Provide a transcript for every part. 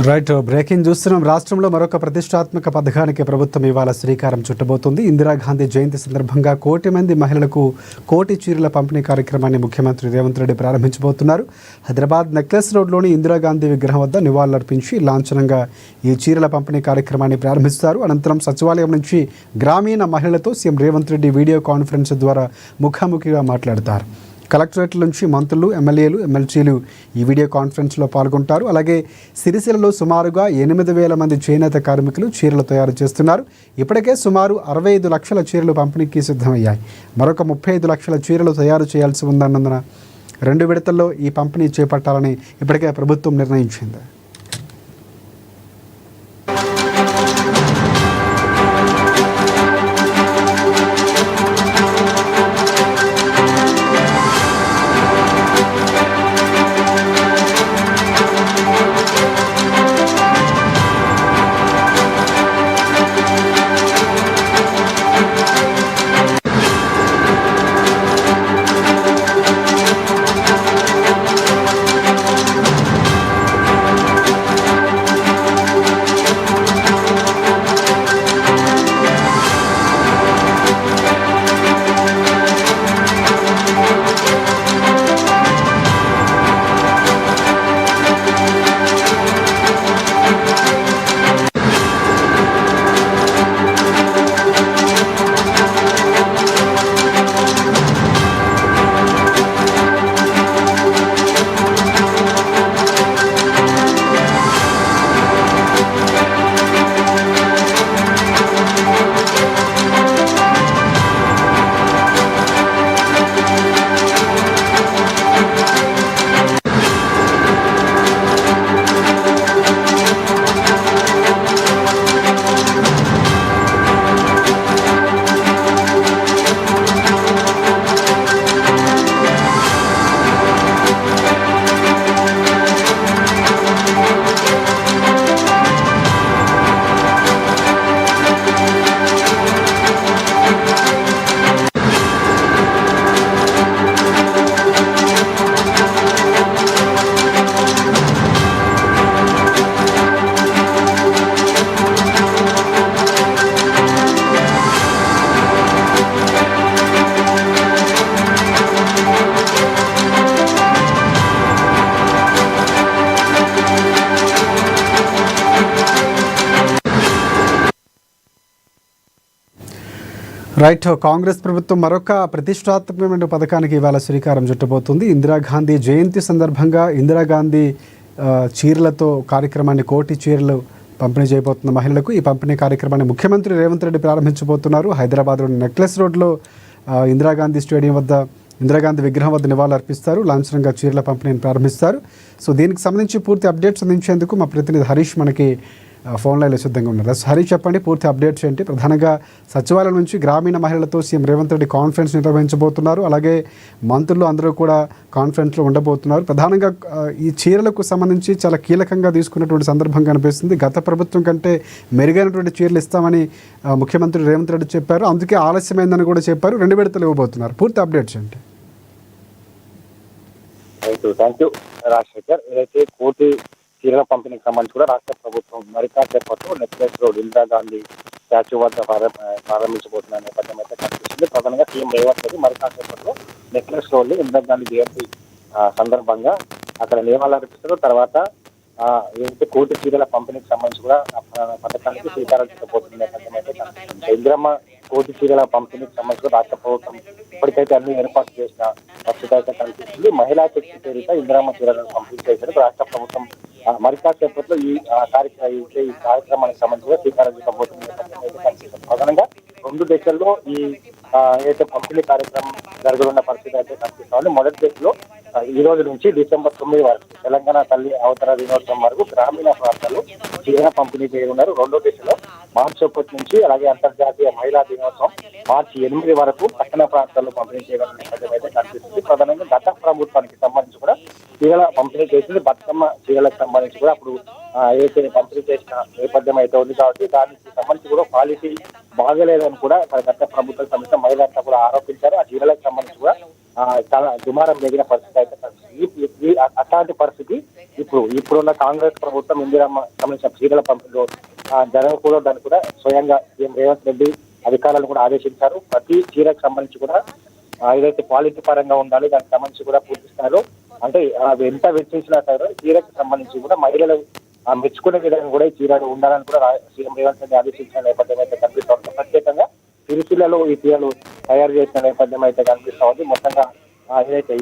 Right, breaking చూస్తున్నాం. రాష్ట్రంలో మరొక ప్రతిష్టాత్మక పథకానికి ప్రభుత్వం ఇవాళ శ్రీకారం చుట్టబోతుంది. ఇందిరాగాంధీ జయంతి సందర్భంగా 1 కోటి మంది మహిళలకు 1 కోటి చీరల పంపిణీ కార్యక్రమాన్ని ముఖ్యమంత్రి రేవంత్ రెడ్డి ప్రారంభించబోతున్నారు. హైదరాబాద్ నెక్లెస్ రోడ్లోని ఇందిరాగాంధీ విగ్రహం వద్ద నివాళులర్పించి లాంఛనంగా ఈ చీరల పంపిణీ కార్యక్రమాన్ని ప్రారంభిస్తారు. అనంతరం సచివాలయం నుంచి గ్రామీణ మహిళలతో CM Revanth Reddy video conference ద్వారా ముఖాముఖిగా మాట్లాడతారు. కలెక్టరేట్ల నుంచి మంత్రులు, ఎమ్మెల్యేలు, ఎమ్మెల్సీలు ఈ వీడియో కాన్ఫరెన్స్లో పాల్గొంటారు. అలాగే సిరిసిల్లలో సుమారుగా 8,000 మంది చేనేత కార్మికులు చీరలు తయారు చేస్తున్నారు. ఇప్పటికే సుమారు 65 లక్షల చీరలు పంపిణీకి సిద్ధమయ్యాయి. మరొక 35 లక్షల చీరలు తయారు చేయాల్సి ఉందన్నందున 2 విడతల్లో ఈ పంపిణీ చేపట్టాలని ఇప్పటికే ప్రభుత్వం నిర్ణయించింది. రైట్, కాంగ్రెస్ ప్రభుత్వం మరొక ప్రతిష్టాత్మకమైన పథకానికి ఇవాళ శ్రీకారం చుట్టబోతుంది. ఇందిరాగాంధీ జయంతి సందర్భంగా ఇందిరాగాంధీ చీరలతో కార్యక్రమాన్ని 1 కోటి చీరలు పంపిణీ చేయబోతున్న మహిళలకు ఈ పంపిణీ కార్యక్రమాన్ని ముఖ్యమంత్రి రేవంత్ రెడ్డి ప్రారంభించబోతున్నారు. హైదరాబాద్లోని నెక్లెస్ రోడ్లో ఇందిరాగాంధీ స్టేడియం వద్ద ఇందిరాగాంధీ విగ్రహం వద్ద నివాళులు అర్పిస్తారు. లాంఛనంగా చీరల పంపిణీని ప్రారంభిస్తారు. సో దీనికి సంబంధించి పూర్తి అప్డేట్స్ అందించేందుకు మా ప్రతినిధి హరీష్ మనకి ఫోన్ లైన్లో సిద్ధంగా ఉన్నారు. హరీష్, చెప్పండి, పూర్తి అప్డేట్స్ ఏంటి? ప్రధానంగా సచివాలయం నుంచి గ్రామీణ మహిళలతో సీఎం రేవంత్ రెడ్డి కాన్ఫరెన్స్ నిర్వహించబోతున్నారు. అలాగే మంత్రులు అందరూ కూడా కాన్ఫరెన్స్లో ఉండబోతున్నారు. ప్రధానంగా ఈ చీరలకు సంబంధించి చాలా కీలకంగా తీసుకున్నటువంటి సందర్భం కనిపిస్తుంది. గత ప్రభుత్వం కంటే మెరుగైనటువంటి చీరలు ఇస్తామని ముఖ్యమంత్రి రేవంత్ రెడ్డి చెప్పారు. అందుకే ఆలస్యమైందని కూడా చెప్పారు. 2 విడతలు ఇవ్వబోతున్నారు. పూర్తి అప్డేట్స్ ఏంటి? Thank you Rajasekhar. ఏదైతే 1 కోటి చీరల పంపిణీకి సంబంధించి కూడా రాష్ట్ర ప్రభుత్వం మరికాసేపట్లో నెక్లెస్ రోడ్ ఇందిరాగాంధీ స్టాచ్యూ వద్ద ప్రారంభించబోతున్న నేపథ్యం అయితే కనిపిస్తుంది. ప్రధానంగా CM Revanth Reddy మరికాసేపట్లో necklace road Indira Gandhi జయంతి సందర్భంగా అక్కడ నియమాలు అర్పిస్తారు. తర్వాత ఏదైతే 1 కోటి చీరల పంపిణీకి సంబంధించి కూడా పథకానికి శ్రీకారం చుట్టబోతున్న నేపథ్యం అయితే కనిపిస్తుంది. ఇందిరమ్మ 1 కోటి చీరల పంపిణీకి సంబంధించి రాష్ట్ర ప్రభుత్వం ఇప్పటికైతే అన్ని ఏర్పాటు చేసిన పరిస్థితి అయితే కనిపిస్తుంది. మహిళా శక్తి పేరిట ఇందిరమ్మ చీరలను పంపిణీ చేశారు రాష్ట్ర ప్రభుత్వం. మరికాసేపట్లో ఈ కార్యక్రమానికి సంబంధించి శ్రీకారం చుట్టబోతున్న నేపథ్యం అయితే కనిపిస్తుంది. ప్రధానంగా 2 దశల్లో ఈ ఏదైతే పంపిణీ కార్యక్రమం జరగనున్న పరిస్థితి అయితే కనిపిస్తుంది. మొదటి దశలో ఈ రోజు నుంచి డిసెంబర్ 9 వరకు తెలంగాణ తల్లి అవతర దినోత్సవం వరకు గ్రామీణ ప్రాంతాల్లో చీరల పంపిణీ చేయనున్నారు. 2వ దశలో మార్చి 1 నుంచి అలాగే అంతర్జాతీయ మహిళా దినోత్సవం మార్చి 8 వరకు పట్టణ ప్రాంతాల్లో పంపిణీ చేయనున్న నేపథ్యం అయితే కనిపిస్తుంది. ప్రధానంగా గత ప్రభుత్వానికి సంబంధించి కూడా చీరల పంపిణీ చేసింది. బతుకమ్మ చీరలకు సంబంధించి కూడా అప్పుడు ఏదైతే పంపిణీ చేసిన నేపథ్యం అయితే ఉంది కాబట్టి దానికి సంబంధించి కూడా క్వాలిటీ బాగలేదని కూడా గత ప్రభుత్వ సంబంధించిన మహిళలంతా కూడా ఆరోపించారు. ఆ చీరలకు సంబంధించి కూడా చాలా దుమారం జరిగిన పరిస్థితి అయితే అట్లాంటి పరిస్థితి ఇప్పుడున్న కాంగ్రెస్ ప్రభుత్వం ఇందిరమ్మ సంబంధించిన చీరల పంపిణీలో జరగకూడదని కూడా స్వయంగా సీఎం రేవంత్ రెడ్డి అధికారులను కూడా ఆదేశించారు. ప్రతి చీరకు సంబంధించి కూడా ఏదైతే క్వాలిటీ పరంగా ఉండాలి దానికి సంబంధించి కూడా పూర్తి స్థాయిలో అంటే అవి ఎంత వెచ్చించినా సరే చీరకు సంబంధించి కూడా మహిళలు మెచ్చుకునే విధంగా కూడా ఈ చీరలు ఉండాలని కూడా సీఎం రేవంత్ రెడ్డి ఆదేశించిన నేపథ్యం అయితే కనిపిస్తా ఉంది. ప్రత్యేకంగా సిరిసిల్లలో ఈ చీరలు తయారు చేసిన నేపథ్యం అయితే కనిపిస్తా ఉంది. మొత్తంగా ఏదైతే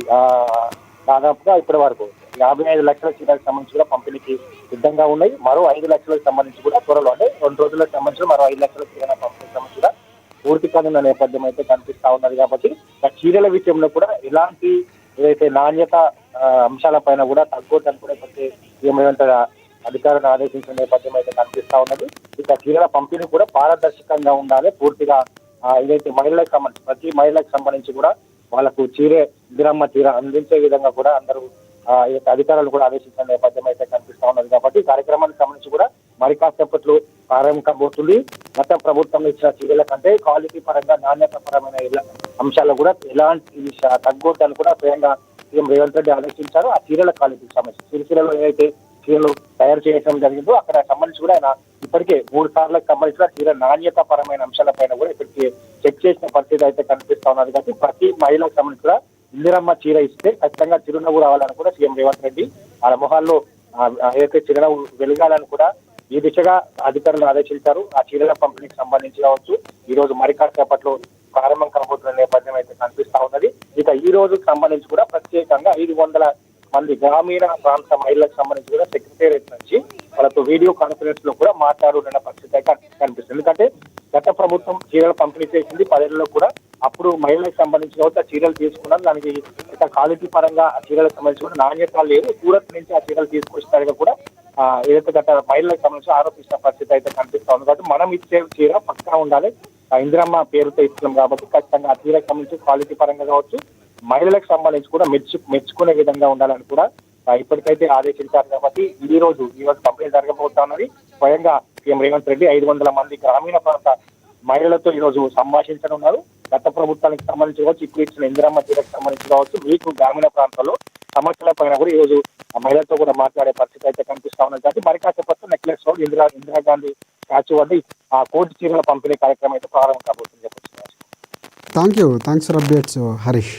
దాదాపుగా ఇప్పటి వరకు 55 లక్షల చీరలకు సంబంధించి కూడా పంపిణీకి సిద్ధంగా ఉన్నాయి. మరో 5 లక్షలకు సంబంధించి కూడా త్వరలో అంటే 2 రోజులకు సంబంధించి మరో 5 లక్షల చీరల పంపిణీకి సంబంధించి కూడా పూర్తి కానున్న నేపథ్యం అయితే కనిపిస్తా ఉన్నది. కాబట్టి ఆ చీరల విషయంలో కూడా ఎలాంటి ఏదైతే నాణ్యత అంశాలపైన కూడా తగ్గొద్దని కూడా సీఎం రేవంత్ అధికారులను ఆదేశించిన నేపథ్యం అయితే కనిపిస్తా ఉన్నది. ఇక చీరల పంపిణీ కూడా పారదర్శకంగా ఉండాలి. పూర్తిగా ఏదైతే మహిళలకు సంబంధించి ప్రతి మహిళలకు సంబంధించి కూడా వాళ్ళకు ఇందిరమ్మ చీర అందించే విధంగా కూడా అందరూ అధికారులు కూడా ఆదేశించిన నేపథ్యం అయితే కనిపిస్తా ఉన్నది. కాబట్టి ఈ కార్యక్రమానికి సంబంధించి కూడా మరి కాసేపట్లో ప్రారంభించబోతుంది. గత ప్రభుత్వం ఇచ్చిన చీరల కంటే క్వాలిటీ పరంగా నాణ్యత పరమైన అంశాలు కూడా ఎలాంటి తగ్గొద్దని కూడా స్వయంగా సీఎం రేవంత్ రెడ్డి ఆదేశించారు. ఆ చీరల క్వాలిటీకి సంబంధించి సిరిసిల్లలో ఏదైతే చీరలు తయారు చేయడం జరిగిందో అక్కడ సంబంధించి కూడా ఆయన ఇప్పటికే 3 సార్లకు సంబంధించిన చీర నాణ్యత పరమైన అంశాలపైన కూడా ఇప్పటికే చెక్ చేసిన పరిస్థితి అయితే కనిపిస్తా ఉన్నది. కాబట్టి ప్రతి మహిళకు సంబంధించి కూడా ఇందిరమ్మ చీర ఇస్తే ఖచ్చితంగా చిరునవ్వు రావాలని కూడా సీఎం రేవంత్ రెడ్డి వాళ్ళ మొహాల్లో ఏదైతే చిరునవ్వు వెలగాలని కూడా ఈ దిశగా అధికారులు ఆదేశించారు. ఆ చీరల పంపిణీకి సంబంధించి కావచ్చు ఈ రోజు మరి కాసేపట్లో ప్రారంభం కాబోతున్న నేపథ్యం అయితే కనిపిస్తా ఉన్నది. ఇక ఈ రోజుకు సంబంధించి కూడా ప్రత్యేకంగా 500 మంది గ్రామీణ ప్రాంత మహిళలకు సంబంధించి కూడా సెక్రటేరియట్ నుంచి వాళ్ళతో వీడియో కాన్ఫరెన్స్ లో కూడా మాట్లాడుతున్న పరిస్థితి అయితే కనిపిస్తుంది. ఎందుకంటే గత ప్రభుత్వం చీరలు పంపిణీ చేసింది 10 ఏళ్లలో కూడా అప్పుడు మహిళలకు సంబంధించి ఆ చీరలు తీసుకున్నారు. దానికి క్వాలిటీ పరంగా ఆ చీరలకు సంబంధించి కూడా నాణ్యత లేదు. సూరత్ నుంచి ఆ చీరలు తీసుకొచ్చినట్టుగా కూడా ఏదైతే గత మహిళలకు సంబంధించి ఆరోపిస్తున్న పరిస్థితి అయితే కనిపిస్తా ఉంది. కాబట్టి మనం ఇచ్చే చీర పక్కా ఉండాలి. ఇందిరమ్మ పేరుతో ఇస్తున్నాం కాబట్టి ఖచ్చితంగా ఆ చీరకు సంబంధించి క్వాలిటీ పరంగా కావచ్చు మహిళలకు సంబంధించి కూడా మెచ్చుకునే విధంగా ఉండాలని కూడా ఇప్పటికైతే ఆదేశించారు. కాబట్టి ఈ రోజు పంపిణీ జరగబోతా ఉన్నది. స్వయంగా సీఎం రేవంత్ రెడ్డి 500 మంది గ్రామీణ ప్రాంత మహిళలతో ఈ రోజు సంభాషించనున్నారు. గత ప్రభుత్వానికి సంబంధించి కావచ్చు ఇప్పుడు ఇచ్చిన ఇందిరమ్మ చీరకు సంబంధించి కావచ్చు మీకు గ్రామీణ ప్రాంతాల్లో సమస్యల పైన కూడా ఈ రోజు మహిళలతో కూడా మాట్లాడే పరిస్థితి అయితే కనిపిస్తా ఉన్నది. కాబట్టి మరి కాసేపట్లో నెక్లెస్ రోడ్ ఇందిరాగాంధీ స్టాచ్యూ వద్ద ఆ కోటి చీరల పంపిణీ కార్యక్రమం అయితే ప్రారంభం కాబోతుంది. Thanks for updates Harish.